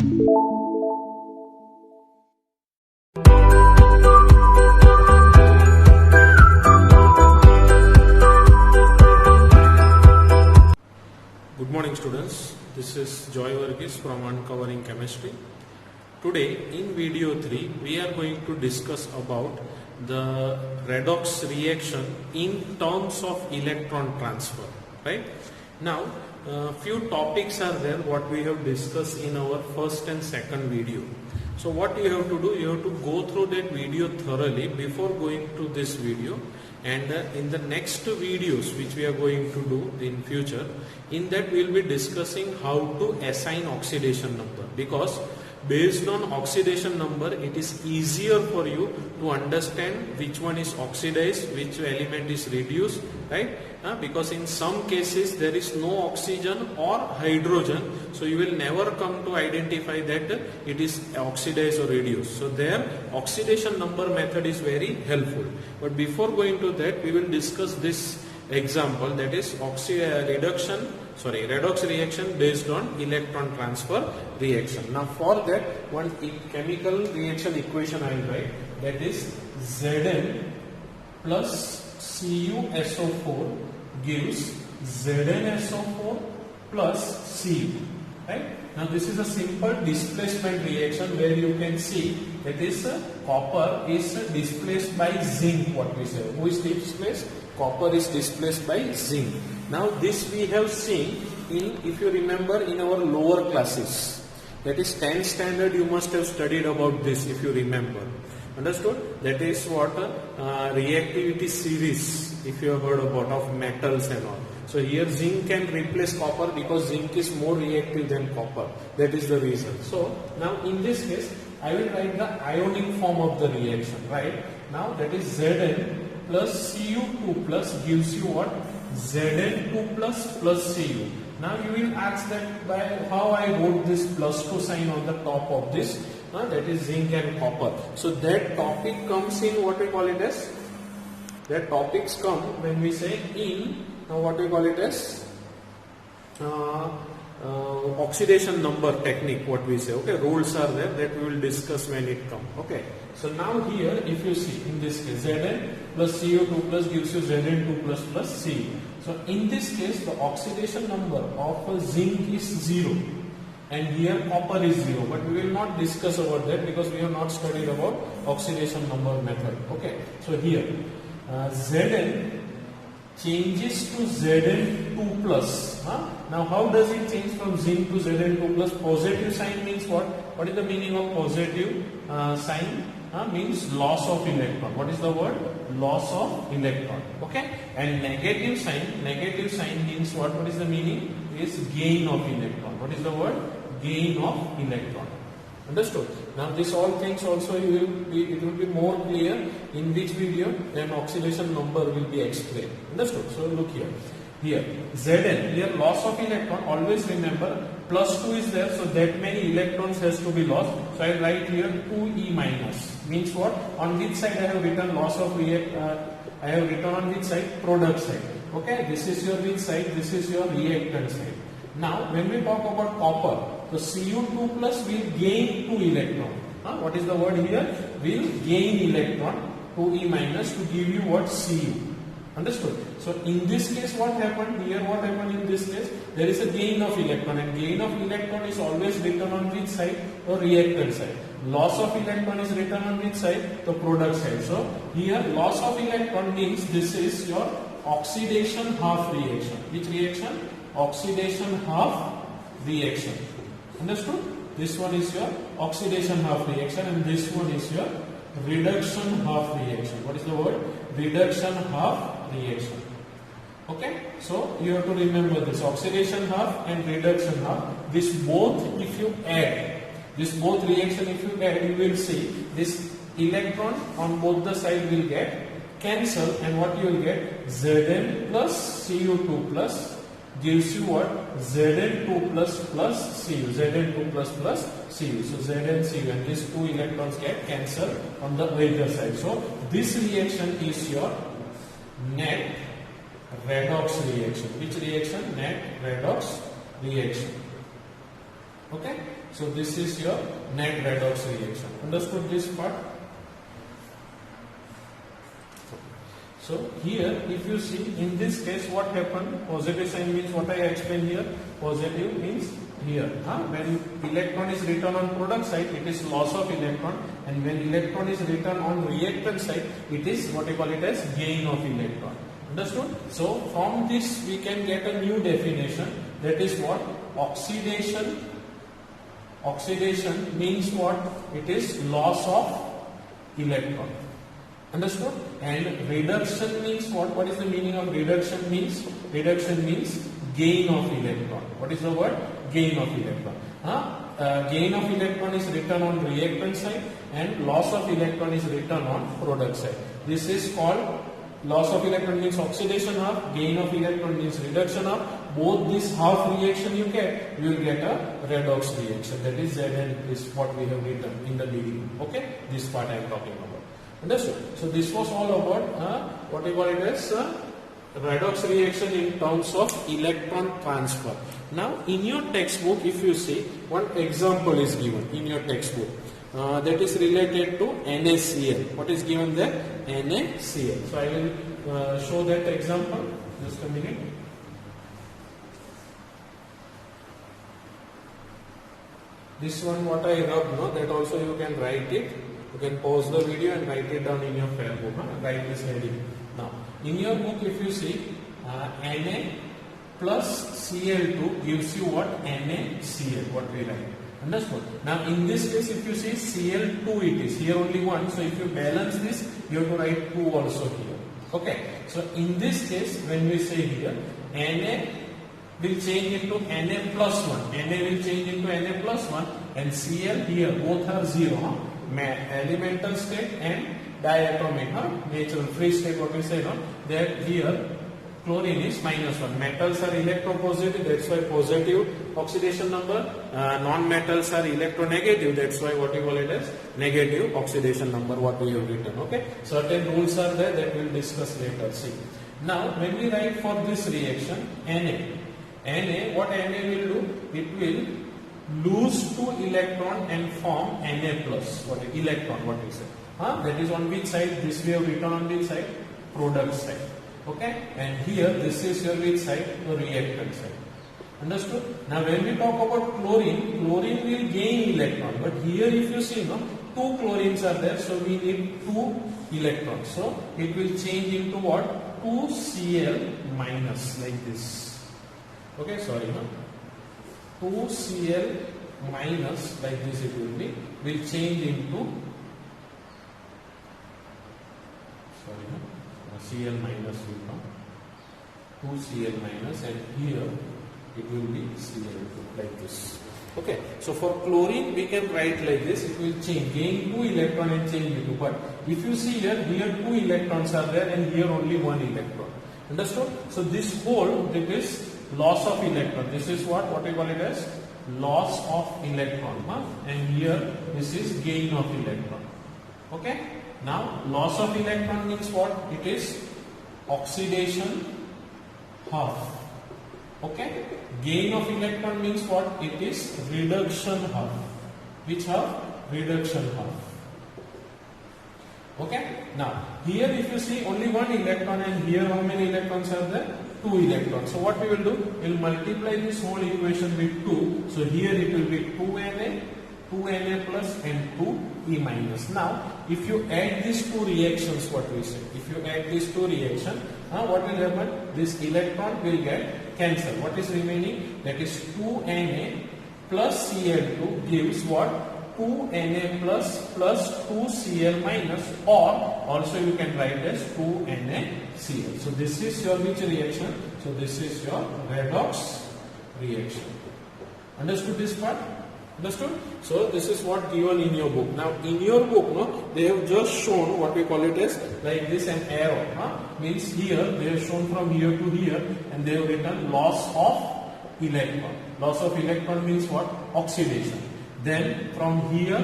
Good morning students, this is Joy Varghese from Uncovering Chemistry. Today in video 3 we are going to discuss about the redox reaction in terms of electron transfer. Right? Now few topics are there what we have discussed in our first and second video. So what you have to do, you have to go through that video thoroughly before going to this video, and in the next videos which we are going to do in future, in that we will be discussing how to assign oxidation number, because based on oxidation number it is easier for you to understand which one is oxidized, which element is reduced, right? Because in some cases there is no oxygen or hydrogen, so you will never come to identify that it is oxidized or reduced. So there oxidation number method is very helpful. But before going to that, we will discuss this example, that is redox reaction based on electron transfer reaction. Now for that, one chemical reaction equation I will write, that is Zn plus CuSO4 gives ZnSO4 plus Cu. Right? Now this is a simple displacement reaction where you can see that is copper is displaced by zinc. What we say, who is displaced? Copper is displaced by zinc. Now this we have seen in, if you remember, in our lower classes, that is 10th standard, you must have studied about this if you remember. Understood? That is what reactivity series, if you have heard about, of metals and all. So here zinc can replace copper because zinc is more reactive than copper. That is the reason. So now in this case I will write the ionic form of the reaction. Right? Now that is Zn plus Cu2 plus gives you what? Zn2 plus Cu. Now you will ask that by how I wrote this plus 2 sign on the top of this. That is zinc and copper. So that topic comes in what we call it as, that topics come when we say in what we call it as oxidation number technique, what we say. Okay, rules are there that we will discuss when it comes. Okay, so now here if you see in this case Zn plus Cu2 plus gives you Zn2 plus Cu. So in this case the oxidation number of zinc is 0 and here copper is 0, but we will not discuss about that because we have not studied about oxidation number method. Okay, so here Zn changes to Zn2 plus. Now how does it change from zinc to Zn2 plus? Positive sign means what? What is the meaning of positive sign? Means loss of electron. What is the word? Loss of electron. Okay, and negative sign means what? What is the meaning? Is gain of electron. What is the word? Gain of electron. Understood? Now this all things also it will be more clear in which video, then oxidation number will be explained. Understood? So look here. Here Zn, here loss of electron, always remember plus 2 is there, so that many electrons has to be lost. So I write here 2e minus. Means what? On which side I have written loss of I have written on which side? Product side. Okay, this is your which side? This is your reactant side. Now when we talk about copper, the Cu2 plus will gain 2 electron. What is the word here? Will gain electron 2e minus to give you what? Cu. Understood? So in this case what happened? Here what happened in this case? There is a gain of electron, and gain of electron is always written on which side? Or reactant side. Loss of electron is written on which side? The product side. So here loss of electron means this is your oxidation half reaction. Which reaction? Oxidation half reaction. Understood? This one is your oxidation half reaction and this one is your reduction half reaction. What is the word? Reduction half reaction. Okay? So you have to remember this oxidation half and reduction half. This both if you add, this both reaction if you add, you will see this electron on both the side will get cancel, and what you will get? Zn plus Cu2 plus gives you what? Zn2 plus Cu. Zn2 plus Cu. So Zn and Cu, and these two electrons get cancelled on the other side. So this reaction is your net redox reaction. Which reaction? Net redox reaction. Okay. So this is your net redox reaction. Understood this part? So here, if you see, in this case, what happened? Positive sign means what I explained here. Positive means here. When electron is written on product side, it is loss of electron, and when electron is written on reactant side, it is what we call it as gain of electron. Understood? So from this, we can get a new definition. That is what? Oxidation. Oxidation means what? It is loss of electron. Understood? And reduction means what? What is the meaning of reduction means? Reduction means gain of electron. What is the word? Gain of electron. Gain of electron is written on reactant side and loss of electron is written on product side. This is called loss of electron means oxidation half, gain of electron means reduction half. Both this half reaction you will get a redox reaction. That is Zn is what we have written in the beginning. Okay? This part I am talking about. Understood? So this was all about what we call it as redox reaction in terms of electron transfer. Now in your textbook, if you see, one example is given in your textbook that is related to NaCl. What is given there? NaCl. So I will show that example. Just a minute. This one what I rub, no, that also you can write it. You can pause the video and write it down in your fair book. Write this heading. Now, in your book, if you see, Na plus Cl2 gives you what? NaCl, what we write. Understood? Now, in this case, if you see Cl2 it is, here only one. So, if you balance this, you have to write 2 also here. Okay. So, in this case, when we say here, Na will change into Na plus 1. Na will change into Na plus 1 and Cl here, both are 0. Elemental state and diatomic, natural free state, what we say, that here chlorine is -1. Metals are electropositive, that's why positive oxidation number. Non-metals are electronegative, that's why what we call it as negative oxidation number, what we have written. Okay, certain rules are there that we'll discuss later. See, now when we write for this reaction Na, what Na will do? It will lose 2 electron and form Na plus. What electron? What we say? That is on which side? This we have written on which side? Product side. Okay, and here this is your which side? The reactant side. Understood? Now when we talk about chlorine, chlorine will gain electron, but here if you see, 2 chlorines are there, so we need 2 electrons. So it will change into what? 2Cl minus, like this. Okay, sorry, 2Cl minus, like this it will be, will change into, sorry, Cl minus will come, 2Cl minus, and here it will be Cl2, like this. Okay, so for chlorine we can write like this, it will change, gain 2 electron and change into, but if you see here 2 electrons are there and here only 1 electron. Understood? So this whole, that is loss of electron. This is what we call it as loss of electron. And here this is gain of electron. Okay. Now loss of electron means what? It is oxidation half. Okay. Gain of electron means what? It is reduction half. Which half? Reduction half. Okay. Now here if you see only 1 electron and here how many electrons are there? 2 electrons. So what we will do? We will multiply this whole equation with 2. So here it will be 2Na plus and 2E minus. Now if you add these 2 reactions, what we say? If you add these 2 reactions, what will happen? This electron will get cancelled. What is remaining? That is 2Na plus Cl2 gives what? 2Na plus 2Cl minus, or also you can write as 2NaCl. So this is your which reaction? So this is your redox reaction. Understood this part? Understood? So this is what given in your book. Now in your book, they have just shown what we call it as like this, an arrow. Means here they have shown from here to here and they have written loss of electron. Loss of electron means what? Oxidation. Then from here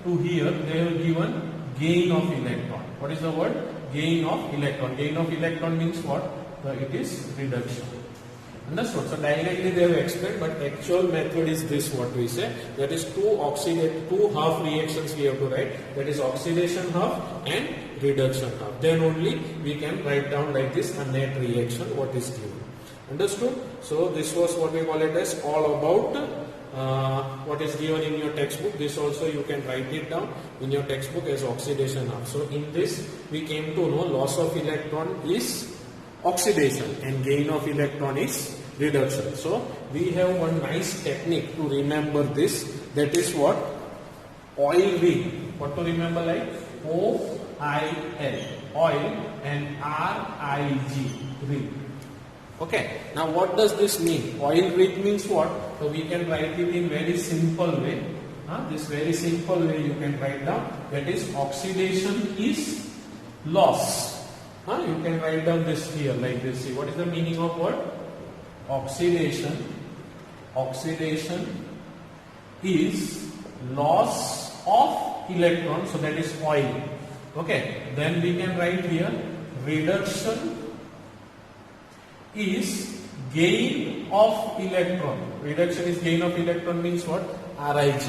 to here they have given gain of electron. What is the word? Gain of electron. Gain of electron means what? It is reduction. Understood? So directly they have explained, but actual method is this, what we say, that is two half reactions we have to write, that is oxidation half and reduction half. Then only we can write down like this a net reaction what is given. Understood? So this was what we call it as all about what is given in your textbook. This also you can write it down in your textbook as oxidation half. So in this we came to know loss of electron is oxidation and gain of electron is reduction. So we have one nice technique to remember this, that is what? Oil rig. What to remember, like O-I-L, oil, and R-I-G, rig. Okay, now what does this mean? Oil rig means what? So we can write it in very simple way. This very simple way you can write down, that is oxidation is loss. You can write down this here like this. See, what is the meaning of what? Oxidation is loss of electron, so that is oil. Okay, then we can write here reduction is gain of electron. Reduction is gain of electron means what? RIG.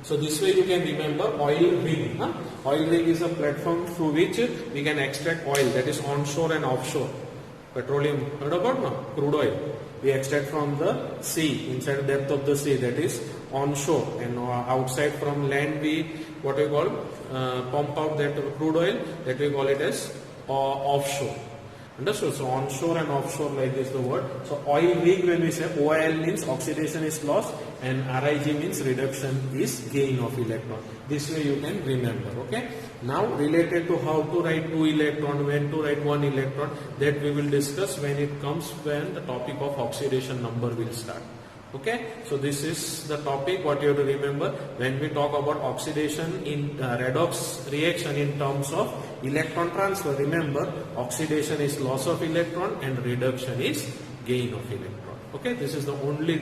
So this way you can remember oil rig. Oil rig is a platform through which we can extract oil, that is onshore and offshore. Petroleum, heard about no? Crude oil. We extract from the sea, inside the depth of the sea, that is onshore, and outside from land we what we call pump out that crude oil, that we call it as offshore. Understood? So onshore and offshore, like this the word. So oil rig, when we say OIL means oxidation is loss and RIG means reduction is gain of electron. This way you can remember. Okay. Now related to how to write 2 electron, when to write 1 electron, that we will discuss when the topic of oxidation number will start. Okay, so this is the topic what you have to remember when we talk about oxidation in redox reaction in terms of electron transfer. Remember, oxidation is loss of electron and reduction is gain of electron. Okay, this is the only